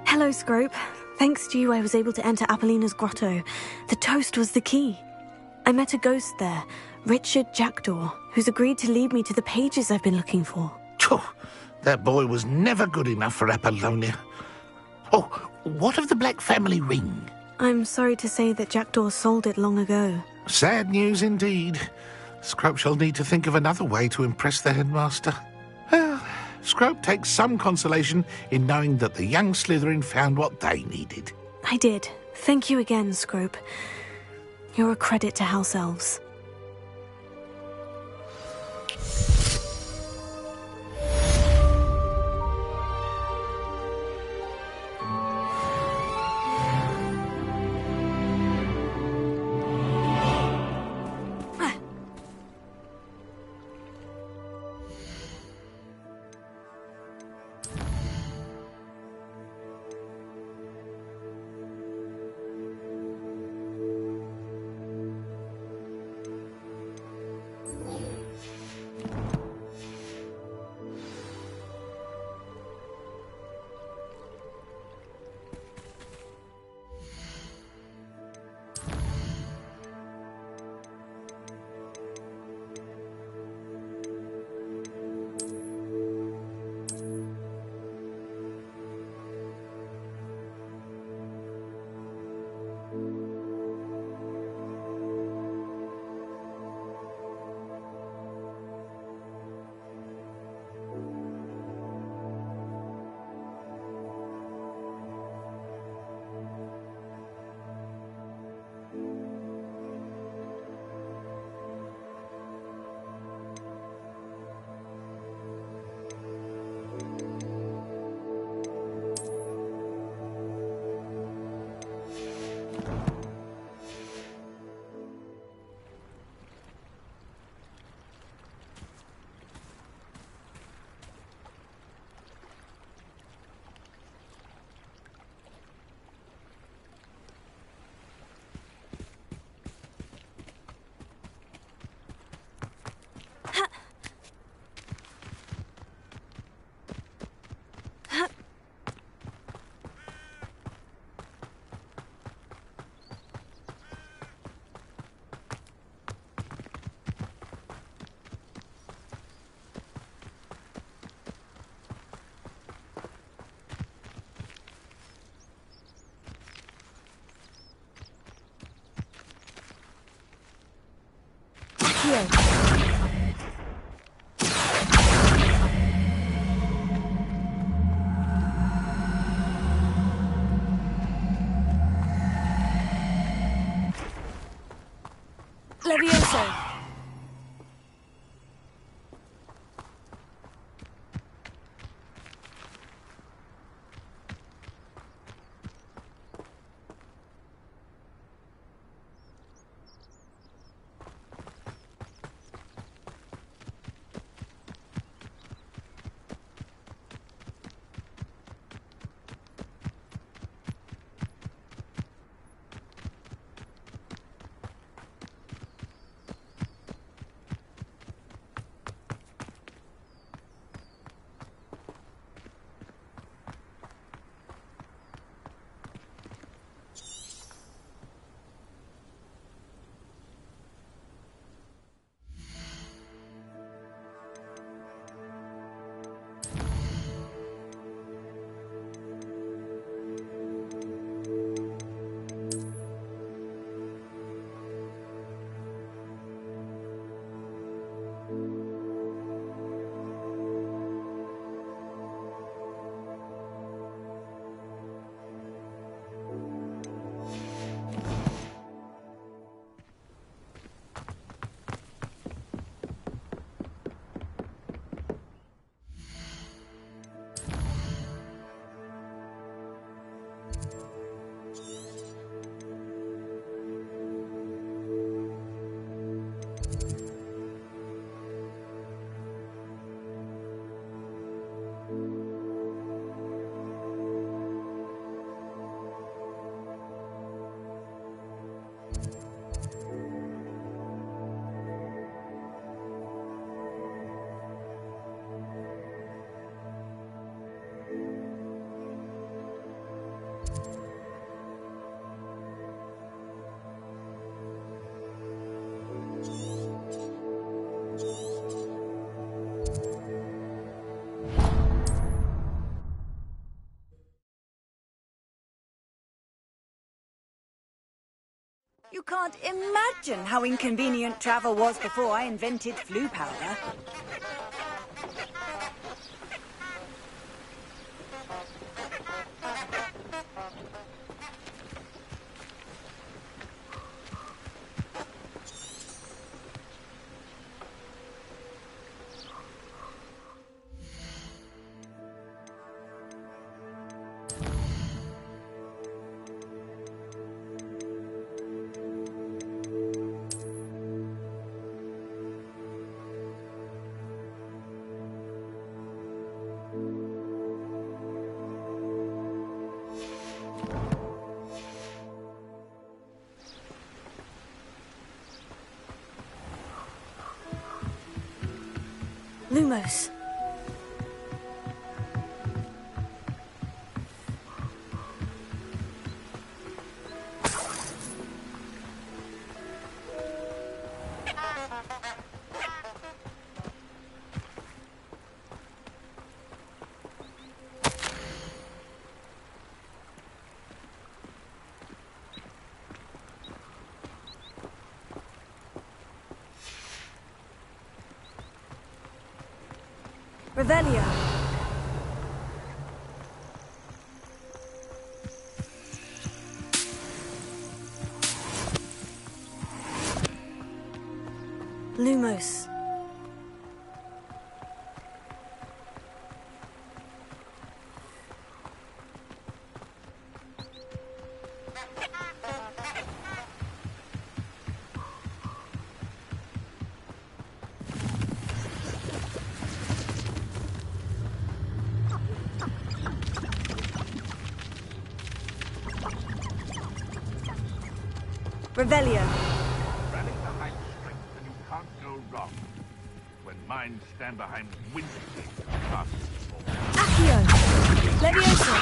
Speaker 1: Hello, Scrope. Thanks to you, I was able to enter Apollina's grotto. The toast was the key. I met a ghost there, Richard Jackdaw, who's agreed to lead me to the pages I've been looking for.
Speaker 7: Phew, that boy was never good enough for Apollonia. Oh, what of the Black family ring?
Speaker 1: I'm sorry to say that Jackdaw sold it long ago.
Speaker 7: Sad news indeed. Scrope shall need to think of another way to impress the headmaster. Well, Scrope takes some consolation in knowing that the young Slytherin found what they needed.
Speaker 1: I did. Thank you again, Scrope. You're a credit to House Elves. Levioso.
Speaker 8: You can't imagine how inconvenient travel was before I invented flu powder.
Speaker 1: Lumos. Revelio. Lumos. Revelio.
Speaker 7: Rally behind strength and you can't go wrong. When minds stand behind windy things, past
Speaker 1: Accio. Levioso.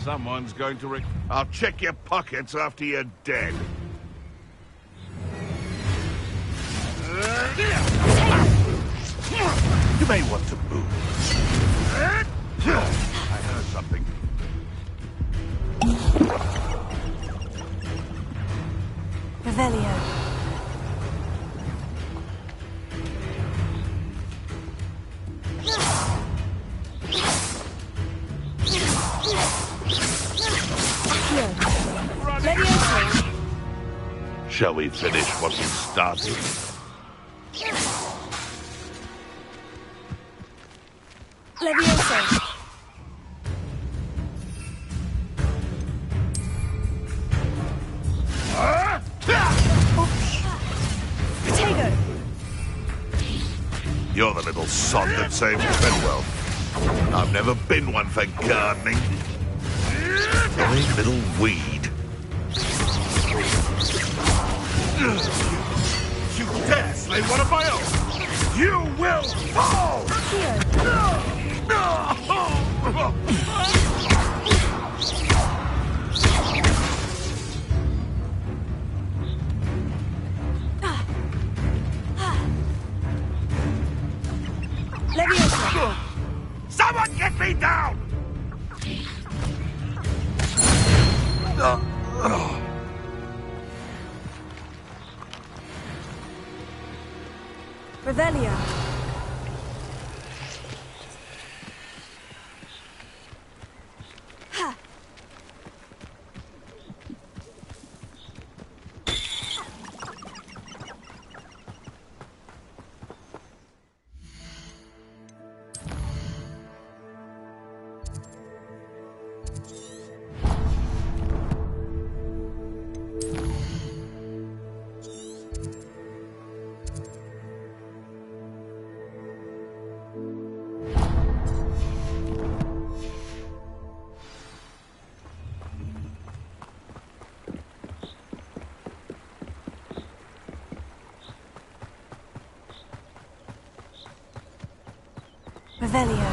Speaker 7: Someone's going to I'll check your pockets after you're dead. You may want to move. I heard something.
Speaker 1: Revelio.
Speaker 7: Shall we finish what we started?
Speaker 1: Levioso. Potato.
Speaker 7: You're the little sod that saved Fenwell. I've never been one for gardening. Annoying little weed. You dare slay one of my own! You will fall!
Speaker 1: Levioso.
Speaker 7: Someone get me down!
Speaker 1: Revelio. Revelio.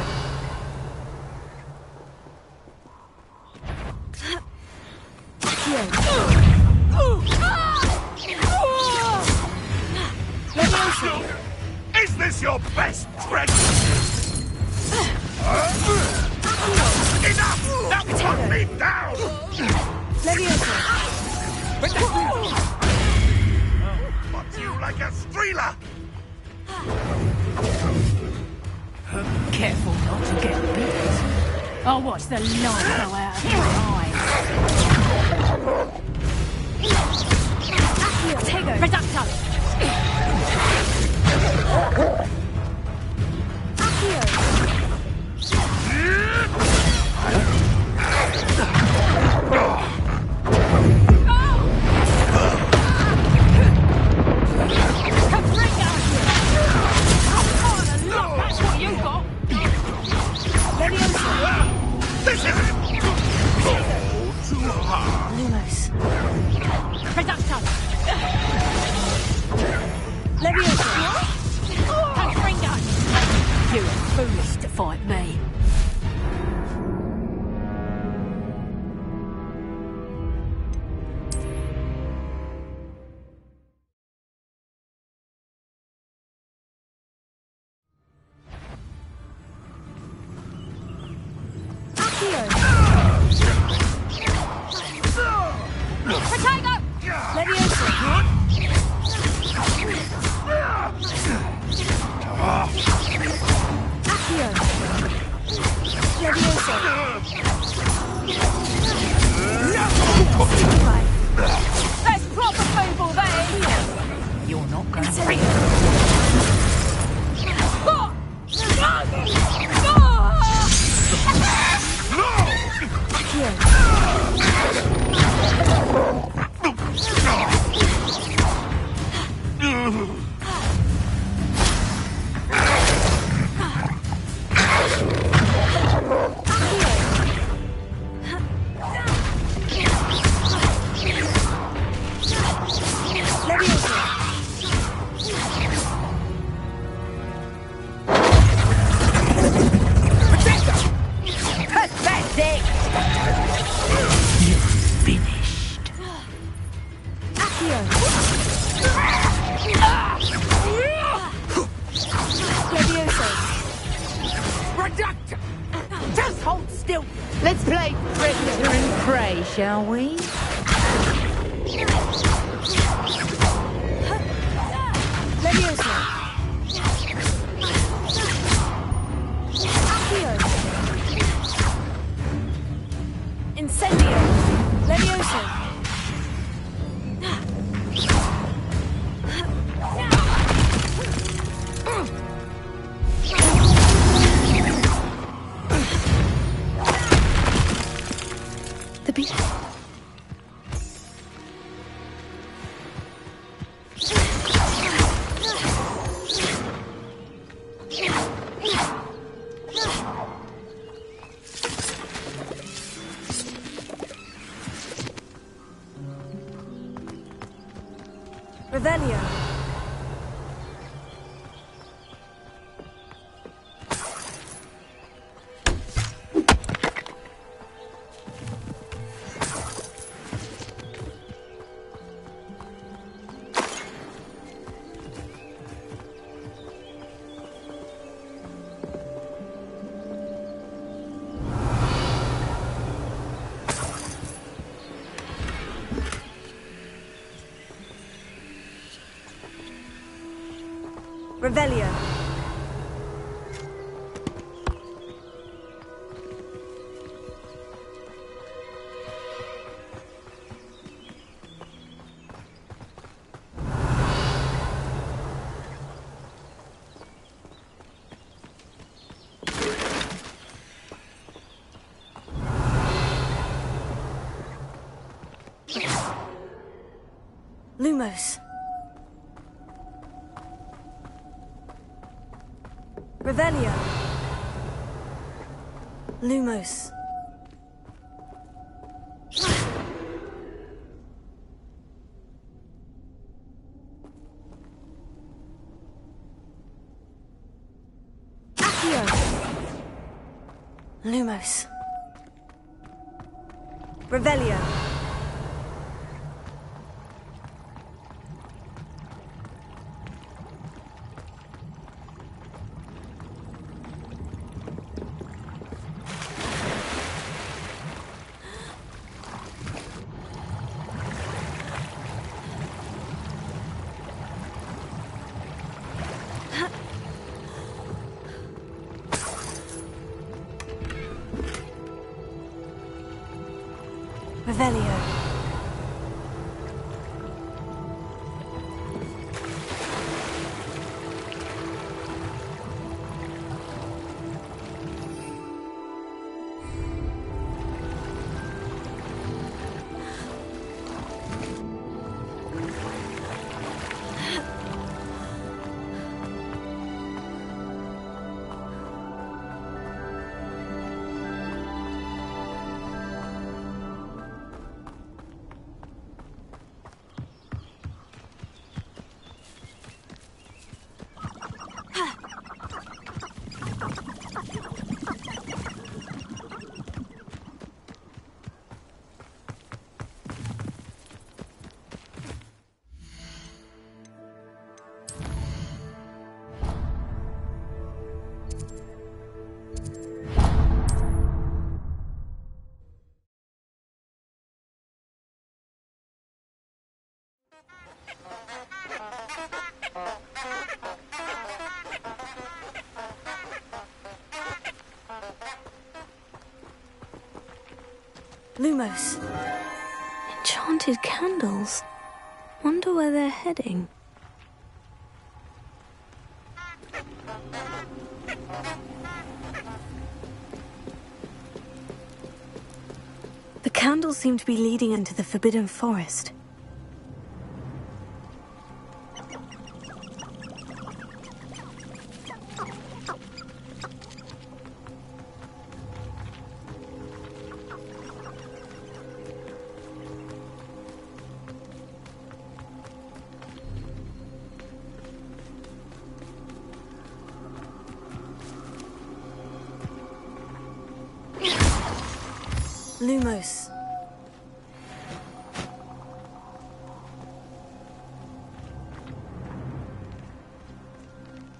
Speaker 3: Is this your best trick? Enough! Now put me down! But you like a streeler!
Speaker 5: Careful not to get bit. I'll watch the light go out of your eyes. Reducto!
Speaker 3: This is too hard.
Speaker 1: Lumos.
Speaker 5: Reducto!
Speaker 1: Leviosa.
Speaker 5: Confringo! You're foolish to fight me.
Speaker 8: Let's proper football there.
Speaker 6: You're not going to break.
Speaker 8: Just hold still. Let's play predator and prey, shall we?
Speaker 1: Leviosa. Incendio. Leviosa.
Speaker 2: The beast.
Speaker 1: Revelio. Revelio. Lumos. Revelio. Lumos. Accio. Lumos. Revelio. Revelio. Lumos. Enchanted candles. Wonder where they're heading. The candles seem to be leading into the Forbidden Forest. Lumos.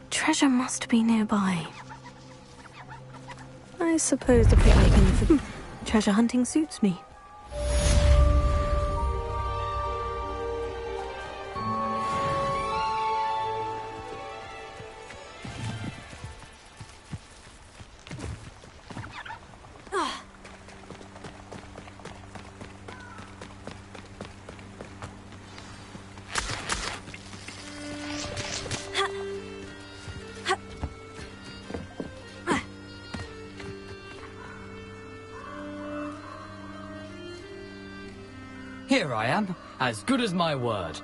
Speaker 1: Treasure must be nearby. I suppose the picnic in the treasure hunting suits me.
Speaker 11: Here I am, as good as my word.